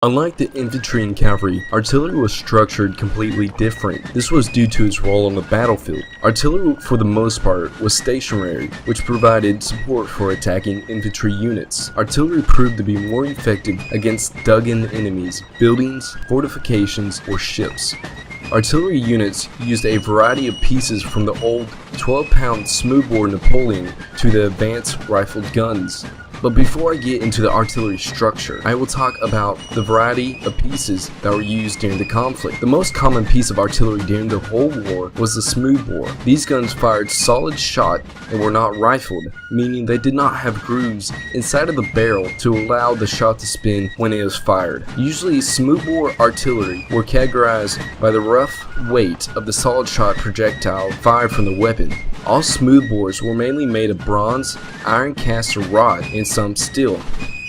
Unlike the infantry and cavalry, artillery was structured completely different. This was due to its role on the battlefield. Artillery, for the most part, was stationary, which provided support for attacking infantry units. Artillery proved to be more effective against dug-in enemies, buildings, fortifications, or ships. Artillery units used a variety of pieces from the old 12-pound smoothbore Napoleon to the advanced rifled guns. But before I get into the artillery structure, I will talk about the variety of pieces that were used during the conflict. The most common piece of artillery during the whole war was the smoothbore. These guns fired solid shot and were not rifled, meaning they did not have grooves inside of the barrel to allow the shot to spin when it was fired. Usually, smoothbore artillery were categorized by the rough weight of the solid shot projectile fired from the weapon. All smoothbores were mainly made of bronze, iron cast or rod, and some steel.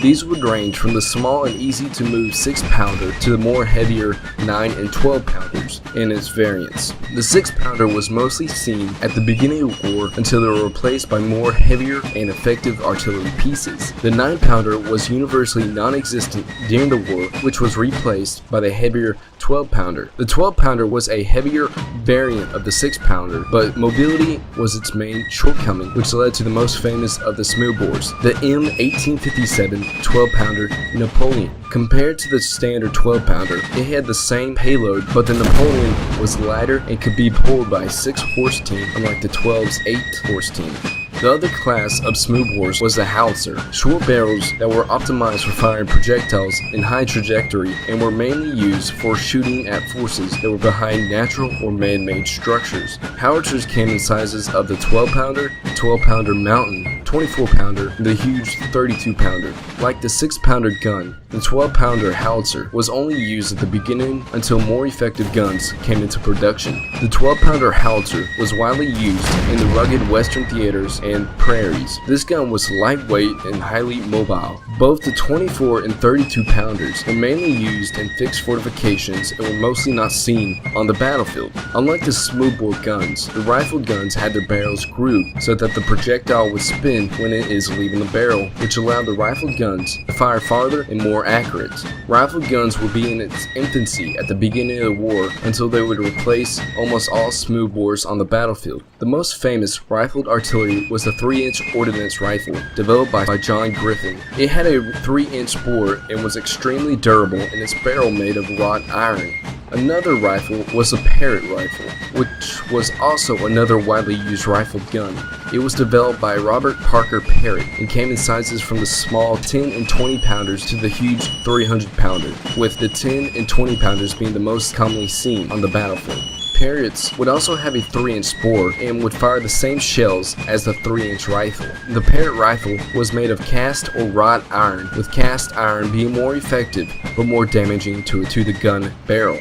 These would range from the small and easy to move 6-pounder to the more heavier 9 and 12-pounders and its variants. The 6-pounder was mostly seen at the beginning of the war until they were replaced by more heavier and effective artillery pieces. The 9-pounder was universally non-existent during the war, which was replaced by the heavier 12-pounder. The 12-pounder was a heavier variant of the 6-pounder, but mobility was its main shortcoming, which led to the most famous of the smoothbores, the M1857 12-pounder Napoleon. Compared to the standard 12-pounder, it had the same payload, but the Napoleon was lighter and could be pulled by a 6-horse team, unlike the 12's 8-horse team. The other class of smoothbores was the howitzer, short barrels that were optimized for firing projectiles in high trajectory and were mainly used for shooting at forces that were behind natural or man-made structures. Howitzers came in sizes of the 12-pounder, 12-pounder mountain, 24-pounder, and the huge 32-pounder. Like the 6-pounder gun, the 12-pounder howitzer was only used at the beginning until more effective guns came into production. The 12-pounder howitzer was widely used in the rugged western theaters and prairies. This gun was lightweight and highly mobile. Both the 24 and 32 pounders were mainly used in fixed fortifications and were mostly not seen on the battlefield. Unlike the smoothbore guns, the rifled guns had their barrels grooved so that the projectile would spin when it is leaving the barrel, which allowed the rifled guns to fire farther and more accurate. Rifled guns would be in its infancy at the beginning of the war until they would replace almost all smoothbores on the battlefield. The most famous rifled artillery was the 3-inch ordnance rifle, developed by John Griffin. It had a 3-inch bore and was extremely durable, and its barrel made of wrought iron. Another rifle was a Parrott rifle, which was also another widely used rifled gun. It was developed by Robert Parker Parrott and came in sizes from the small 10 and 20 pounders to the huge 300 pounder, with the 10 and 20 pounders being the most commonly seen on the battlefield. Parrotts would also have a 3-inch bore and would fire the same shells as the 3-inch rifle. The Parrott rifle was made of cast or wrought iron, with cast iron being more effective but more damaging to the gun barrel.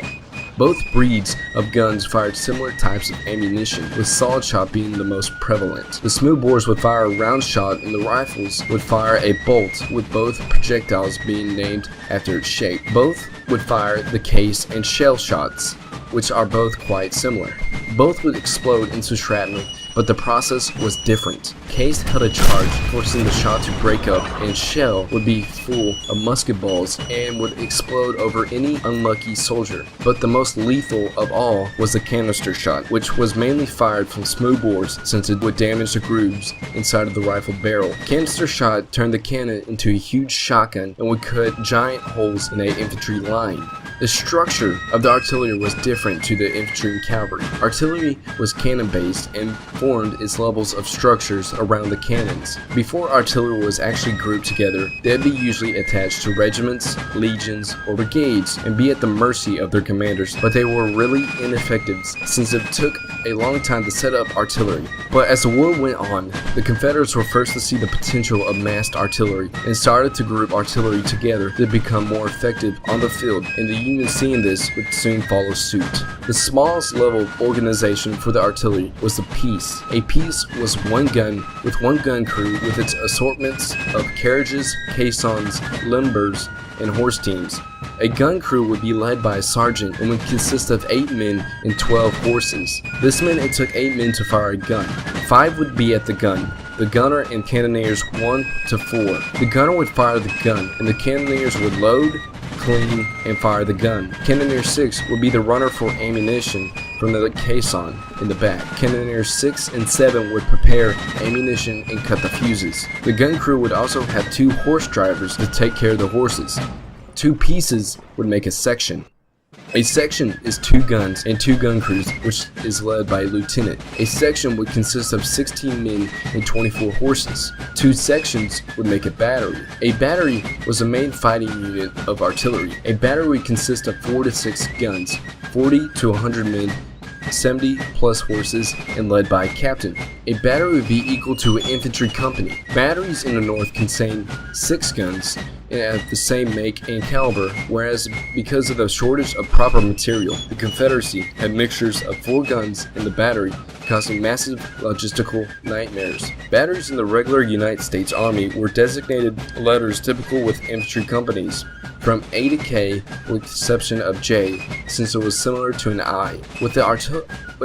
Both breeds of guns fired similar types of ammunition, with solid shot being the most prevalent. The smoothbores would fire a round shot and the rifles would fire a bolt, with both projectiles being named after its shape. Both would fire the case and shell shots, which are both quite similar. Both would explode into shrapnel, but the process was different. Case held a charge, forcing the shot to break up, and shell would be full of musket balls and would explode over any unlucky soldier. But the most lethal of all was the canister shot, which was mainly fired from smoothbores since it would damage the grooves inside of the rifle barrel. Canister shot turned the cannon into a huge shotgun and would cut giant holes in an infantry line. The structure of the artillery was different to the infantry and cavalry. Artillery was cannon-based and formed its levels of structures around the cannons. Before artillery was actually grouped together, they'd be usually attached to regiments, legions, or brigades and be at the mercy of their commanders, but they were really ineffective since it took a long time to set up artillery. But as the war went on, the Confederates were first to see the potential of massed artillery and started to group artillery together to become more effective on the field, and the Union, seeing this, would soon follow suit. The smallest level of organization for the artillery was the piece. A piece was one gun with one gun crew with its assortments of carriages, caissons, limbers, and horse teams. A gun crew would be led by a sergeant and would consist of 8 men and 12 horses. This meant it took 8 men to fire a gun. 5 would be at the gun, the gunner and cannoneers 1 to 4. The gunner would fire the gun, and the cannoneers would load, clean, and fire the gun. Cannoneer 6 would be the runner for ammunition from the caisson in the back. Cannoneers 6 and 7 would prepare ammunition and cut the fuses. The gun crew would also have 2 horse drivers to take care of the horses. 2 pieces would make a section. A section is 2 guns and 2 gun crews, which is led by a lieutenant. A section would consist of 16 men and 24 horses. 2 sections would make a battery. A battery was the main fighting unit of artillery. A battery would consist of 4 to 6 guns, 40 to 100 men, 70 plus horses, and led by a captain. A battery would be equal to an infantry company. Batteries in the north contain 6 guns and at the same make and caliber, whereas because of the shortage of proper material, the Confederacy had mixtures of 4 guns in the battery, causing massive logistical nightmares. Batteries in the regular United States Army were designated letters typical with infantry companies, from A to K with the exception of J, since it was similar to an I, with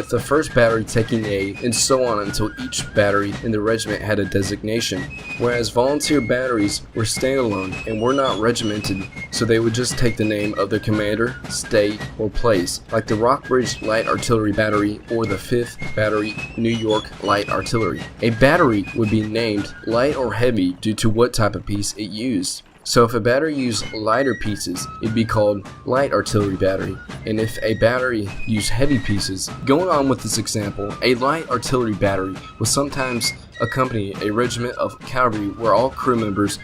the first battery taking A, and so on until each battery in the regiment had a designation, whereas volunteer batteries were standalone and were not regimented, so they would just take the name of their commander, state, or place, like the Rockbridge Light Artillery Battery or the 5th Battery New York Light Artillery. A battery would be named light or heavy due to what type of piece it used. So if a battery used lighter pieces, it'd be called light artillery battery, and if a battery used heavy pieces. Going on with this example, a light artillery battery would sometimes accompany a regiment of cavalry where all crew members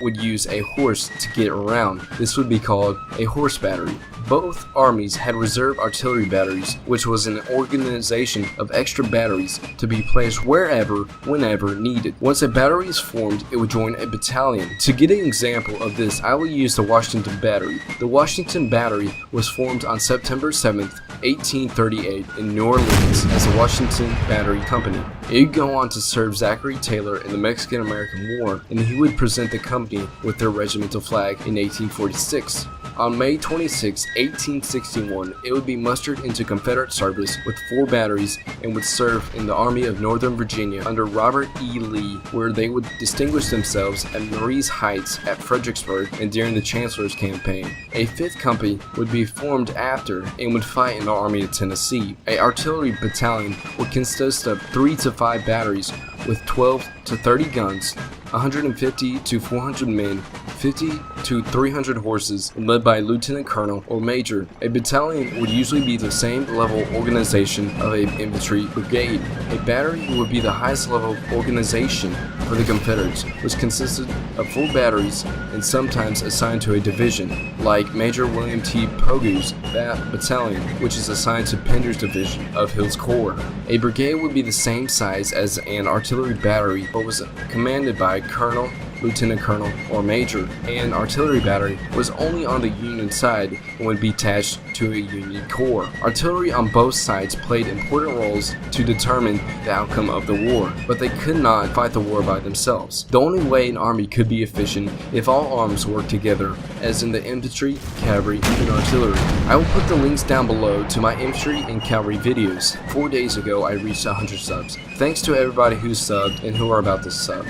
would use a horse to get around. This would be called a horse battery. Both armies had reserve artillery batteries, which was an organization of extra batteries to be placed wherever, whenever needed. Once a battery is formed, it would join a battalion. To get an example of this, I will use the Washington Battery. The Washington Battery was formed on September 7th, 1838 in New Orleans as the Washington Battery Company. It would go on to serve Zachary Taylor in the Mexican-American War, and he would present the company with their regimental flag in 1846. On May 26, 1861, it would be mustered into Confederate service with 4 batteries and would serve in the Army of Northern Virginia under Robert E. Lee, where they would distinguish themselves at Marye's Heights at Fredericksburg and during the Chancellor's Campaign. A 5th company would be formed after and would fight in the Army of Tennessee. A artillery battalion would consist of 3 to 5 batteries with 12 to 30 guns, 150 to 400 men, 50 to 300 horses, and led by a lieutenant colonel or major. A battalion would usually be the same level organization of an infantry brigade. A battery would be the highest level organization for the Confederates, which consisted of 4 batteries and sometimes assigned to a division, like Major William T. Pogue's battalion, which is assigned to Pender's division of Hill's Corps. A brigade would be the same size as an artillery battery, but was commanded by a colonel, lieutenant colonel, or major. An artillery battery was only on the Union side and would be attached to a Union corps. Artillery on both sides played important roles to determine the outcome of the war, but they could not fight the war by themselves. The only way an army could be efficient if all arms worked together, as in the infantry, cavalry, and artillery. I will put the links down below to my infantry and cavalry videos. 4 days ago I reached 100 subs. Thanks to everybody who subbed and who are about to sub.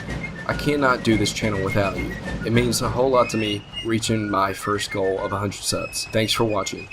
I cannot do this channel without you. It means a whole lot to me reaching my first goal of 100 subs. Thanks for watching.